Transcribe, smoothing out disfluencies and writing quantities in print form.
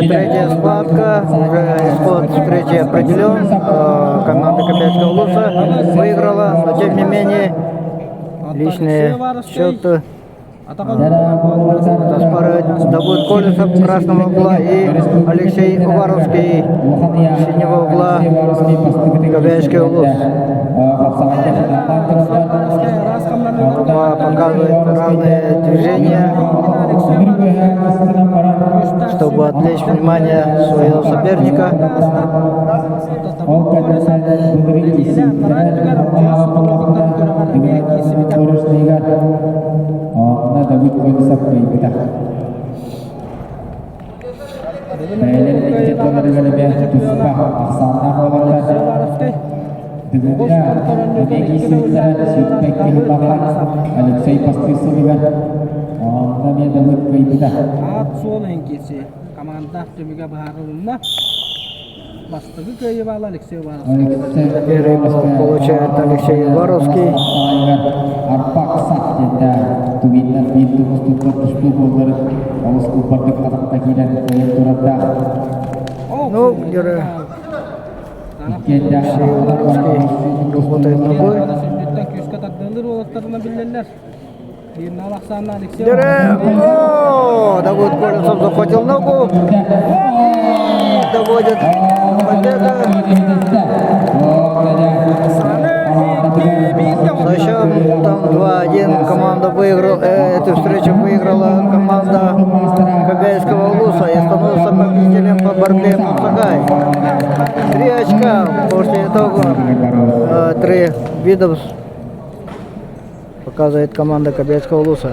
Третья схватка, уже исход встречи определен. Команда Кобельского Улуса выиграла, но тем не менее личные счеты оспаривают Давуд Колесов красного угла и Алексей Уваровский синего угла Кобельский Улус. Оба показывают разные движения, чтобы отвлечь внимание своего соперника. Алексей Пастысовига сол еңкесі команда төмеге бағарылына бастығы көйебалы Алексей Уваровский. Первый гол получает Алексей Уваровский. Ну, где Алексей Уваровский работает ногой. О, Давуд Колесов захватил ногу. Доводит победа. Со счетом там 2-1 команда выиграла, эту встречу выиграла команда Кобельского Улуса и становится победителем по борьбе Мусагай. 3 очка после итога 3 видов показывает команда Кобельского Улуса.